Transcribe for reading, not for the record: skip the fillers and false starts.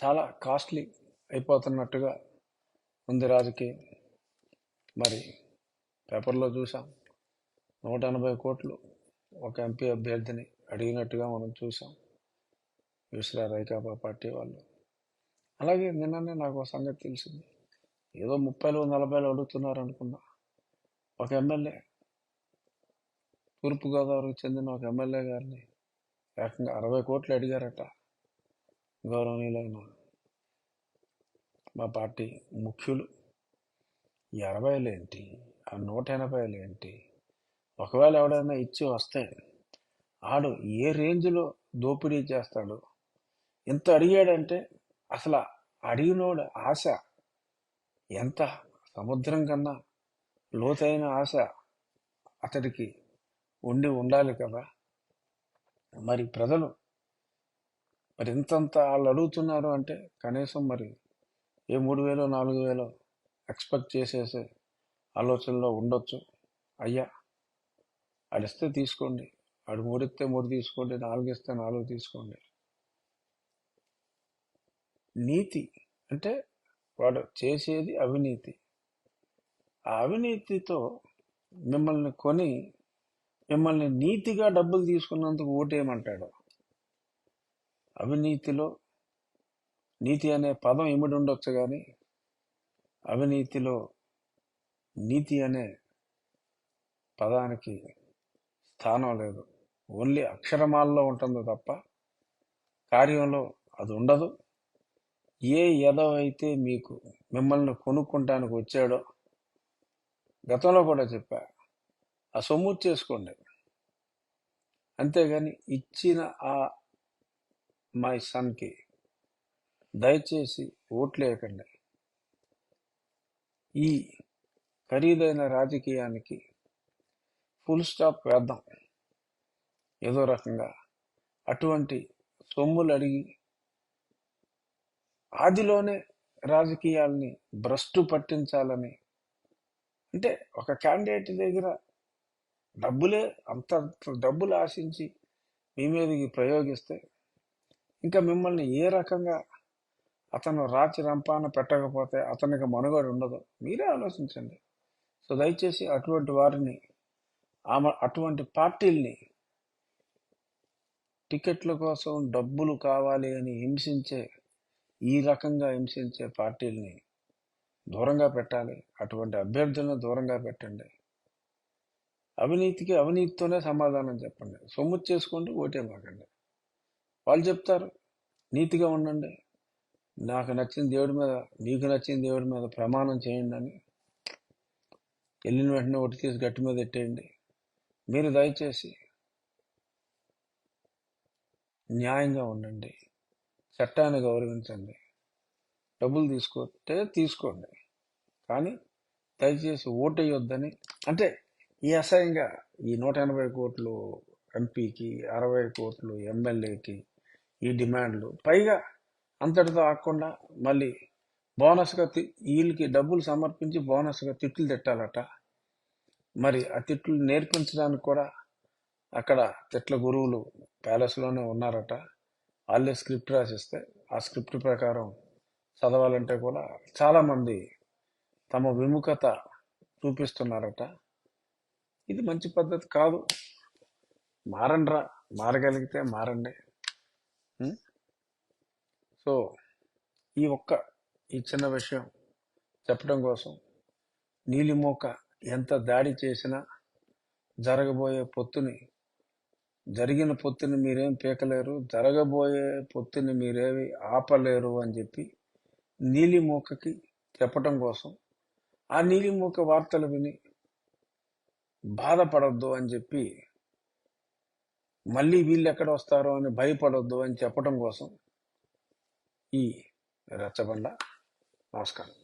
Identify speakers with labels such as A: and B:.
A: చాలా కాస్ట్లీ అయిపోతున్నట్టుగా ఉంది రాజకీయం. మరి పేపర్లో చూసాం 180 కోట్లు ఒక ఎంపీ అభ్యర్థిని అడిగినట్టుగా మనం చూసాం విశ్రా రైకాపా పార్టీ వాళ్ళు. అలాగే నిన్ననే నాకు ఒక సంగతి తెలిసింది, ఏదో 30లు 40లు అడుగుతున్నారు అనుకున్నా. ఒక ఎమ్మెల్యే, తూర్పుగోదావరికి చెందిన ఒక ఎమ్మెల్యే గారిని ఏకంగా 60 కోట్లు అడిగారట గౌరవనీయులైన మా పార్టీ ముఖ్యులు. ఈ 60లు ఏంటి, ఆ 180లు ఏంటి? ఒకవేళ ఎవడైనా ఇచ్చి వస్తే ఆడు ఏ రేంజ్లో దోపిడీ చేస్తాడు? ఎంత అడిగాడంటే అసలు అడిగినోడు ఆశ ఎంత సముద్రం కన్నా లోతైన ఆశ అతడికి ఉండాలి కదా. మరి ప్రజలు మరి ఇంతంత వాళ్ళు అడుగుతున్నారు అంటే కనీసం మరి ఏ 3,000 4,000 ఎక్స్పెక్ట్ చేసేసే ఆలోచనలో ఉండొచ్చు. అయ్యా ఆడిస్తే తీసుకోండి, ఆడు 3 ఇస్తే 3 తీసుకోండి, 4 ఇస్తే 4 తీసుకోండి. నీతి అంటే వాడు చేసేది అవినీతి. ఆ అవినీతితో మిమ్మల్ని కొని మిమ్మల్ని నీతిగా డబ్బులు తీసుకున్నందుకు ఓటేయమంటాడు. అవినీతిలో నీతి అనే పదం ఇమిడి ఉండొచ్చు, కానీ అవినీతిలో నీతి అనే పదానికి స్థానం లేదు. ఓన్లీ అక్షరమాల్లో ఉంటుంది తప్ప కార్యంలో అది ఉండదు. ఏ ఎదవైతే మీకు మిమ్మల్ని కొనుక్కుంటానికి వచ్చాడో గతంలో కూడా చెప్పా, ఆ సొమ్ము చేసుకోండి. అంతేగాని ఇచ్చిన ఆ మై సన్కి దయచేసి ఓట్లేయకండి. ఈ ఖరీదైన రాజకీయానికి ఫుల్ స్టాప్ వేద్దాం. ఏదో రకంగా అటువంటి సొమ్ములు అడిగి ఆదిలోనే రాజకీయాల్ని భ్రష్టు పట్టించాలని, అంటే ఒక క్యాండిడేట్ దగ్గర అంత డబ్బులు ఆశించి మీ మీదకి ప్రయోగిస్తే ఇంకా మిమ్మల్ని ఏ రకంగా అతను రాచి రంపాన పెట్టకపోతే అతనికి మనుగడ ఉండదు. మీరే ఆలోచించండి. సో దయచేసి అటువంటి వారిని, అటువంటి పార్టీల్ని, టికెట్ల కోసం డబ్బులు కావాలి అని ఈ రకంగా హింసించే పార్టీల్ని దూరంగా పెట్టాలి. అటువంటి అభ్యర్థులను దూరంగా పెట్టండి. అవినీతికి అవినీతితోనే సమాధానం చెప్పండి. సొమ్ము చేసుకోండి, ఓటేమాకండి. వాళ్ళు చెప్తారు నీతిగా ఉండండి, నాకు నచ్చిన దేవుడి మీద, మీకు నచ్చిన దేవుడి మీద ప్రమాణం చేయండి అని. వెళ్ళిన వెంటనే ఒకటి తీసి గట్టి మీద పెట్టేయండి. మీరు దయచేసి న్యాయంగా ఉండండి, చట్టాన్ని గౌరవించండి. డబ్బులు తీసుకుంటే తీసుకోండి, కానీ దయచేసి ఓటేయొద్దని. అంటే ఈ అసహ్యంగా ఈ 180 కోట్లు ఎంపీకి, 60 కోట్లు ఎమ్మెల్యేకి ఈ డిమాండ్లు, పైగా అంతటితో ఆకుండా మళ్ళీ బోనస్గా వీళ్ళకి డబ్బులు సమర్పించి బోనస్గా తిట్లు తిట్టాలట. మరి ఆ తిట్లు నేర్పించడానికి కూడా అక్కడ తిట్ల గురువులు ప్యాలెస్లోనే ఉన్నారట. వాళ్ళే స్క్రిప్ట్ రాసిస్తే ఆ స్క్రిప్ట్ ప్రకారం చదవాలంటే కూడా చాలామంది తమ విముఖత చూపిస్తున్నారట. ఇది మంచి పద్ధతి కాదు. మారండ్రా, మారగలిగితే మారండి. సో ఈ చిన్న విషయం చెప్పడం కోసం, నీలిమోక ఎంత దాడి చేసినా జరిగిన పొత్తుని మీరేం పీకలేరు, జరగబోయే పొత్తుని మీరేమి ఆపలేరు అని చెప్పి నీలిమోకకి చెప్పటం కోసం, ఆ నీలిమోక వార్తలు విని బాధపడొద్దు అని చెప్పి, మళ్ళీ వీళ్ళు ఎక్కడ వస్తారో అని భయపడొద్దు అని చెప్పడం కోసం ఈ రచ్చబండ. నమస్కారం.